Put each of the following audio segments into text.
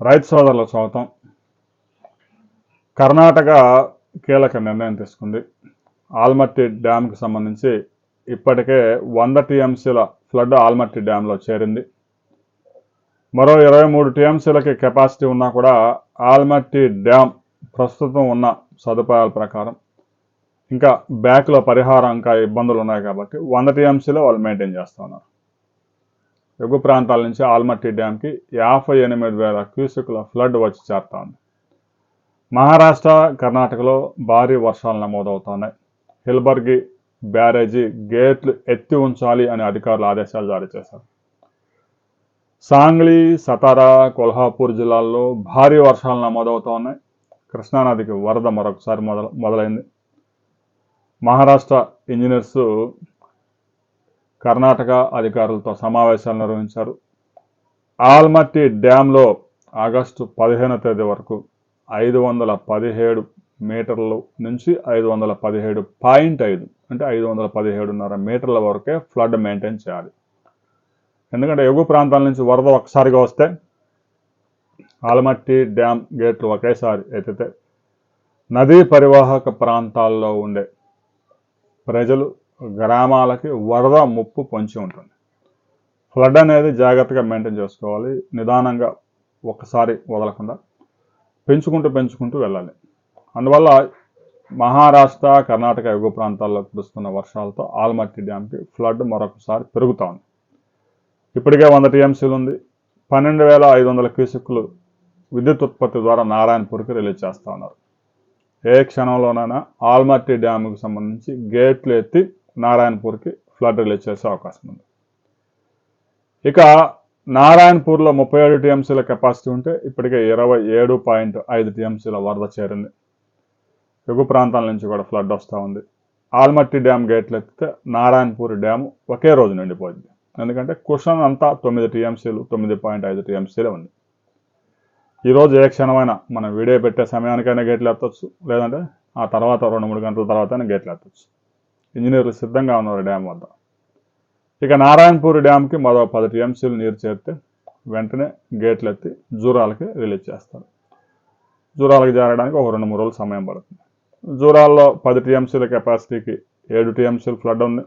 రైతు సోదరులకు స్వాగతం. కర్ణాటక కీలక నిర్ణయం తీసుకుంది. ఆల్మట్టి డ్యామ్కి సంబంధించి ఇప్పటికే 100 టీఎంసీల ఫ్లడ్ ఆల్మట్టి డ్యాంలో చేరింది. మరో 23 టీఎంసీలకి కెపాసిటీ ఉన్నా కూడా ఆల్మట్టి డ్యామ్ ప్రస్తుతం ఉన్న సదుపాయాల ప్రకారం ఇంకా బ్యాక్లో పరిహారం ఇంకా ఇబ్బందులు ఉన్నాయి కాబట్టి 100 టీఎంసీలో వాళ్ళు మెయింటైన్ చేస్తూ ఉన్నారు. ఎగువ ప్రాంతాల నుంచి ఆల్మట్టి డ్యాంకి 58,000 క్యూసెక్ల ఫ్లడ్ వచ్చి చేరుతా ఉంది. మహారాష్ట్ర, కర్ణాటకలో భారీ వర్షాలు నమోదవుతున్నాయి. హిల్బర్గి బ్యారేజీ గేట్లు ఎత్తి ఉంచాలి అని అధికారులు ఆదేశాలు జారీ చేశారు. సాంగ్లీ, సతారా, కొల్హాపూర్ జిల్లాల్లో భారీ వర్షాలు నమోదవుతూ ఉన్నాయి. కృష్ణానదికి వరద మరొకసారి మొదలైంది. మహారాష్ట్ర ఇంజనీర్స్ కర్ణాటక అధికారులతో సమావేశాలు నిర్వహించారు. ఆల్మట్టి డ్యాంలో ఆగస్టు 15వ తేదీ వరకు 517 మీటర్ల నుంచి 517.5 అంటే 517.5 మీటర్ల వరకే ఫ్లడ్ మెయింటైన్ చేయాలి. ఎందుకంటే ఎగువ ప్రాంతాల నుంచి వరద ఒకసారిగా వస్తే ఆల్మట్టి డ్యామ్ గేట్లు ఒకేసారి ఎత్తితే నదీ పరివాహక ప్రాంతాల్లో ఉండే ప్రజలు, గ్రామాలకి వరద ముప్పు పొంచి ఉంటుంది. ఫ్లడ్ అనేది జాగ్రత్తగా మెయింటైన్ చేసుకోవాలి. నిదానంగా ఒకసారి వదలకుండా పెంచుకుంటూ వెళ్ళాలి. అందువల్ల మహారాష్ట్ర, కర్ణాటక ఎగువ ప్రాంతాల్లో కురుస్తున్న వర్షాలతో ఆల్మట్టి డ్యాంకి ఫ్లడ్ మరొకసారి పెరుగుతూ ఉంది. ఇప్పటికే 100 టీఎంసీలు ఉంది. 12,500 క్యూసెక్లు విద్యుత్ ఉత్పత్తి ద్వారా నారాయణపూర్కి రిలీజ్ చేస్తూ ఉన్నారు. ఏ క్షణంలోనైనా ఆల్మట్టి డ్యాముకు సంబంధించి గేట్లు ఎత్తి నారాయణపూర్కి ఫ్లడ్ రిలీజ్ చేసే అవకాశం ఉంది. ఇక నారాయణపూర్లో 37 టీఎంసీల కెపాసిటీ ఉంటే ఇప్పటికే 27.5 టీఎంసీల వరద చేరింది. ఎగువ ప్రాంతాల నుంచి కూడా ఫ్లడ్ వస్తూ ఉంది. ఆల్మట్టి డ్యామ్ గేట్లు ఎత్తితే నారాయణపూర్ డ్యాము ఒకే రోజు నిండిపోయింది. ఎందుకంటే కుషన్ అంతా 9 టీఎంసీలు, 9.5 టీఎంసీలే ఉంది. ఈరోజు ఏ క్షణమైనా మనం వీడియో పెట్టే సమయానికైనా గేట్లు ఎత్తవచ్చు, లేదంటే ఆ తర్వాత 2-3 గంటల తర్వాతైనా గేట్లు ఎత్తవచ్చు. ఇంజనీర్లు సిద్ధంగా ఉన్నారు డ్యామ్ వద్ద. ఇక నారాయణపూర్ డ్యామ్కి మరో 10 టీఎంసీలు నీరు చేరితే వెంటనే గేట్లు ఎత్తి జూరాలకి రిలీజ్ చేస్తారు. జూరాలకు చేరడానికి ఒక 2-3 రోజులు సమయం పడుతుంది. జూరాల్లో 10 టీఎంసీల కెపాసిటీకి 7 టీఎంసీలు ఫ్లడ్ ఉంది.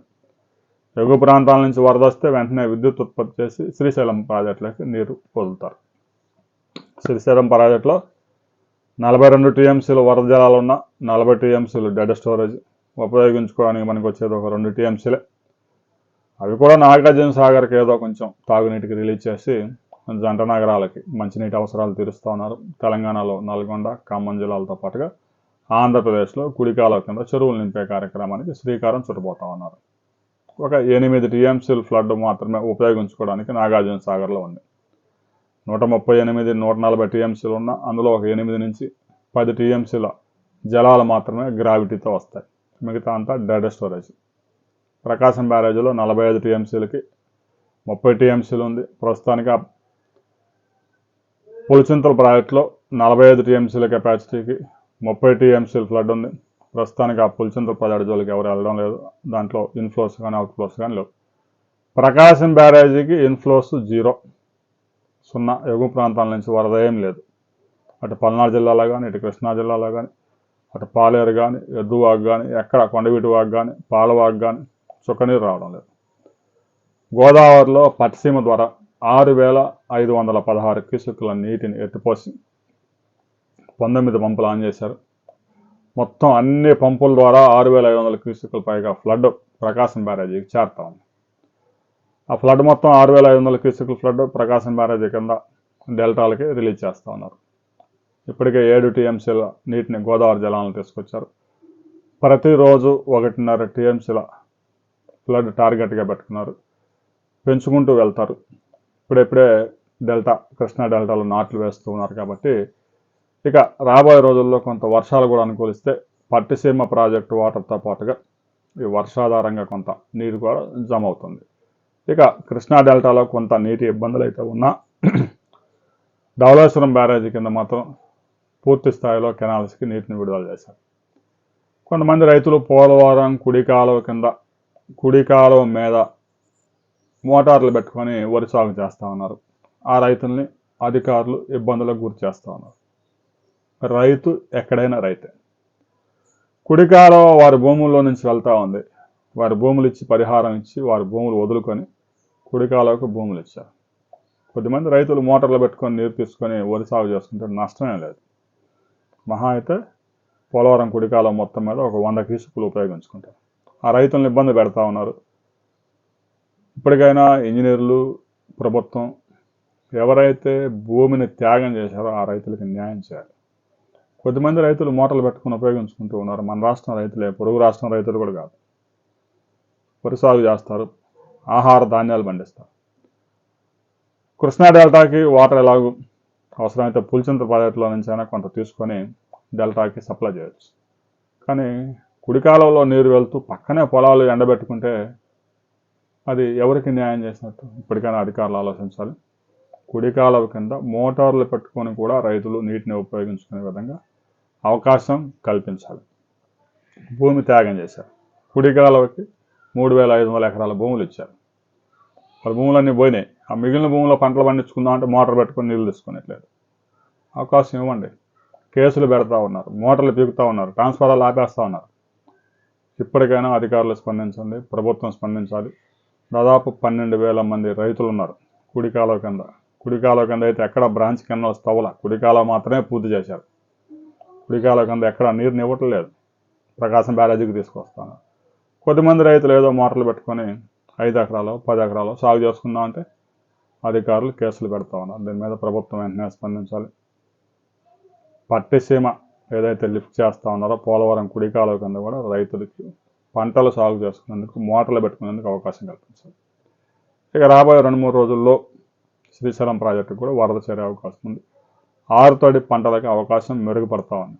ఎగువ ప్రాంతాల నుంచి వరద వస్తే వెంటనే విద్యుత్ ఉత్పత్తి చేసి శ్రీశైలం ప్రాజెక్టులకి నీరు వదులుతారు. శ్రీశైలం ప్రాజెక్టులో 42 టీఎంసీలు వరద జలాలు ఉన్న 40 టీఎంసీలు డెడ్ స్టోరేజ్ ఉపయోగించుకోవడానికి మనకు వచ్చేది ఒక 2 టీఎంసీలే. అవి కూడా నాగార్జున సాగర్కి ఏదో కొంచెం తాగునీటికి రిలీజ్ చేసి జంట నగరాలకి మంచినీటి అవసరాలు తీరుస్తూ ఉన్నారు. తెలంగాణలో నల్గొండ, ఖమ్మం జిల్లాలతో పాటుగా ఆంధ్రప్రదేశ్లో కుడికాలువ కింద చెరువులు నింపే కార్యక్రమానికి శ్రీకారం చుట్టబోతా ఉన్నారు. ఒక 8 టీఎంసీలు ఫ్లడ్ మాత్రమే ఉపయోగించుకోవడానికి నాగార్జున సాగర్లో ఉంది. 138, 140 టీఎంసీలు ఉన్న అందులో ఒక 8 నుంచి 10 టీఎంసీల జలాలు మాత్రమే గ్రావిటీతో వస్తాయి. మిగతా అంతా డెడ్ స్టోరేజ్. ప్రకాశం బ్యారేజీలో 45 టీఎంసీలకి 30 టీఎంసీలు ఉంది. ప్రస్తుతానికి ఆ పులిచింతల ప్రాజెక్టులో 45 టీఎంసీల కెపాసిటీకి 30 టీఎంసీలు ఫ్లడ్ ఉంది. ప్రస్తుతానికి ఆ పులిచింతల ప్రాజెక్టు జోలికి ఎవరు వెళ్ళడం లేదు. దాంట్లో ఇన్ఫ్లోస్ కానీ అవుట్ఫ్లోస్ కానీ లేవు. ప్రకాశం బ్యారేజీకి ఇన్ఫ్లోస్ 0. ఎగువ ప్రాంతాల నుంచి వరద ఏం లేదు. అటు పల్నాడు జిల్లాలో కానీ, ఇటు కృష్ణా జిల్లాలో కానీ, అటు పాలేరు కానీ, ఎద్దువాగు కానీ, ఎక్కడ కొండవీటి వాగు కానీ, పాలవాగు కానీ చుక్కనీరు రావడం లేదు. గోదావరిలో పట్టిసీమ ద్వారా 6,516 క్యూసెక్ల నీటిని ఎత్తిపోసి 19 పంపులు ఆన్ చేశారు. మొత్తం అన్ని పంపుల ద్వారా 6,500 క్యూసెక్ల పైగా ఫ్లడ్ ప్రకాశం బ్యారేజీకి చేరుతా ఉంది. ఆ ఫ్లడ్ మొత్తం 6,500 క్యూసెక్ల ఫ్లడ్ ప్రకాశం బ్యారేజీ కింద డెల్టాలకి రిలీజ్ చేస్తూ ఉన్నారు. ఇప్పటికే 7 టీఎంసీల నీటిని గోదావరి జలాలను తీసుకొచ్చారు. ప్రతిరోజు 1.5 టీఎంసీల ఫ్లడ్ టార్గెట్గా పెట్టుకున్నారు. పెంచుకుంటూ వెళ్తారు. ఇప్పుడే డెల్టా, కృష్ణా డెల్టాలో నాట్లు వేస్తూ ఉన్నారు కాబట్టి ఇక రాబోయే రోజుల్లో కొంత వర్షాలు కూడా అనుకూలిస్తే పట్టిసీమ ప్రాజెక్టు వాటర్తో పాటుగా ఈ వర్షాధారంగా కొంత నీరు కూడా జమ అవుతుంది. ఇక కృష్ణా డెల్టాలో కొంత నీటి ఇబ్బందులు అయితే ఉన్నా ధవళేశ్వరం బ్యారేజీ కింద మాత్రం పూర్తి స్థాయిలో కెనాల్స్కి నీటిని విడుదల చేశారు. కొంతమంది రైతులు పోలవరం కుడి కాలువ మీద మోటార్లు పెట్టుకొని వరి సాగు చేస్తూ ఉన్నారు. ఆ రైతుల్ని అధికారులు ఇబ్బందులకు గురి చేస్తూ ఉన్నారు. రైతు ఎక్కడైనా రైతే. కుడి కాలువ వారి భూముల్లో నుంచి వెళ్తూ ఉంది. వారి భూములు ఇచ్చి పరిహారం ఇచ్చి వారి భూములు వదులుకొని కుడి కాలువకు భూములు ఇచ్చారు. కొద్దిమంది రైతులు మోటార్లు పెట్టుకొని నీరు తీసుకొని వరి సాగు చేసుకుంటే నష్టమే లేదు. మహా అయితే పోలవరం కుడి కాలువ మొత్తం మీద ఒక 100 క్యూసెక్కులు ఉపయోగించుకుంటారు. ఆ రైతులను ఇబ్బంది పెడతా ఉన్నారు. ఇప్పటికైనా ఇంజనీర్లు, ప్రభుత్వం ఎవరైతే భూమిని త్యాగం చేశారో ఆ రైతులకి న్యాయం చేయాలి. కొద్దిమంది రైతులు మోటార్లు పెట్టుకుని ఉపయోగించుకుంటూ ఉన్నారు. మన రాష్ట్రం రైతులే, పొరుగు రాష్ట్రం రైతులు కూడా కాదు. వరి సాగు చేస్తారు, ఆహార ధాన్యాలు పండిస్తారు. కృష్ణా డెల్టాకి వాటర్ ఎలాగూ అవసరమైతే పులిచింత ప్రాజెక్టులో నుంచి అయినా కొంత తీసుకొని డెల్టాకి సప్లై చేయొచ్చు. కానీ కుడి కాలువలో నీరు వెళ్తూ పక్కనే పొలాలు ఎండబెట్టుకుంటే అది ఎవరికి న్యాయం చేసినట్టు? ఇప్పటికైనా అధికారులు ఆలోచించాలి. కుడి కాలువ కింద మోటార్లు పెట్టుకొని కూడా రైతులు నీటిని ఉపయోగించుకునే విధంగా అవకాశం కల్పించాలి. భూమి త్యాగం చేశారు. కుడి కాలువకి 3,500 ఎకరాల భూములు ఇచ్చారు. వాళ్ళ భూములన్నీ పోయినాయి. ఆ మిగిలిన భూములో పంటలు పండించుకుందాం అంటే మోటార్ పెట్టుకొని నీళ్ళు తీసుకునేట్లేదు. అవకాశం ఇవ్వండి. కేసులు పెడతా ఉన్నారు, మోటార్లు పీకుతూ ఉన్నారు, ట్రాన్స్ఫారాలు ఆపేస్తూ ఉన్నారు. ఇప్పటికైనా అధికారులు స్పందించండి, ప్రభుత్వం స్పందించాలి. దాదాపు 12,000 మంది రైతులు ఉన్నారు కుడి కాలువ కింద. కుడి కాలువ కింద అయితే ఎక్కడ బ్రాంచ్ కింద వస్తావులా, కుడి కాలువ మాత్రమే పూర్తి చేశారు. కుడి కాలువ కింద ఎక్కడ నీరుని ఇవ్వటం లేదు. ప్రకాశం బ్యారేజీకి తీసుకొస్తాను. కొద్దిమంది రైతులు ఏదో మోటార్లు పెట్టుకొని 5 ఎకరాలు 10 ఎకరాలు సాగు చేసుకుందాం అంటే అధికారులు కేసులు పెడతా ఉన్నారు. దీని మీద ప్రభుత్వం వెంటనే స్పందించాలి. పట్టిసీమ ఏదైతే లిఫ్ట్ చేస్తూ ఉన్నారో పోలవరం కుడి కాలువ కింద కూడా రైతులకి పంటలు సాగు చేసుకునేందుకు మోటార్లు పెట్టుకునేందుకు అవకాశం కల్పించాలి. ఇక రాబోయే 2-3 రోజుల్లో శ్రీశైలం ప్రాజెక్టు కూడా వరద చేరే అవకాశం ఉంది. ఆరుతడి పంటలకి అవకాశం మెరుగుపడతా ఉంది.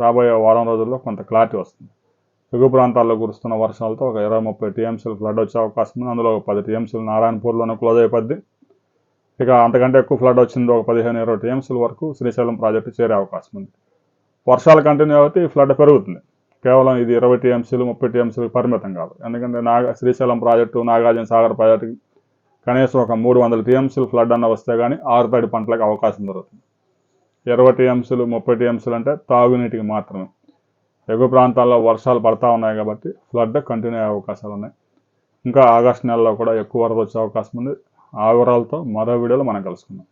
రాబోయే వారం రోజుల్లో కొంత క్లారిటీ వస్తుంది. ఎగువ ప్రాంతాల్లో కురుస్తున్న వర్షాలతో ఒక 20-30 టీఎంసీలు ఫ్లడ్ వచ్చే అవకాశం ఉంది. అందులో ఒక 10 టీఎంసీలు నారాయణపూర్లోనే క్లోజ్ అయిపోద్ది. ఇక అంతకంటే ఎక్కువ ఫ్లడ్ వచ్చింది ఒక 15-20 టీఎంసీల వరకు శ్రీశైలం ప్రాజెక్టు చేరే అవకాశం ఉంది. వర్షాలు కంటిన్యూ అవుతే ఫ్లడ్ పెరుగుతుంది. కేవలం ఇది 20 టీఎంసీలు 30 టీఎంసీలు పరిమితం కాదు. ఎందుకంటే శ్రీశైలం ప్రాజెక్టు, నాగార్జున సాగర్ ప్రాజెక్టుకి కనీసం ఒక 300 టీఎంసీలు ఫ్లడ్ అన్న వస్తే కానీ ఆరుతడి పంటలకు అవకాశం దొరుకుతుంది. 20 టీఎంసీలు 30 టీఎంసీలు అంటే తాగునీటికి మాత్రమే. ఎగువ ప్రాంతాల్లో వర్షాలు పడతా ఉన్నాయి కాబట్టి ఫ్లడ్ కంటిన్యూ అయ్యే అవకాశాలు ఉన్నాయి. ఇంకా ఆగస్టు నెలలో కూడా ఎక్కువ వరద వచ్చే అవకాశం ఉంది. ఆ వివరాలతో మరో వీడియోలో మనం కలుసుకుందాం.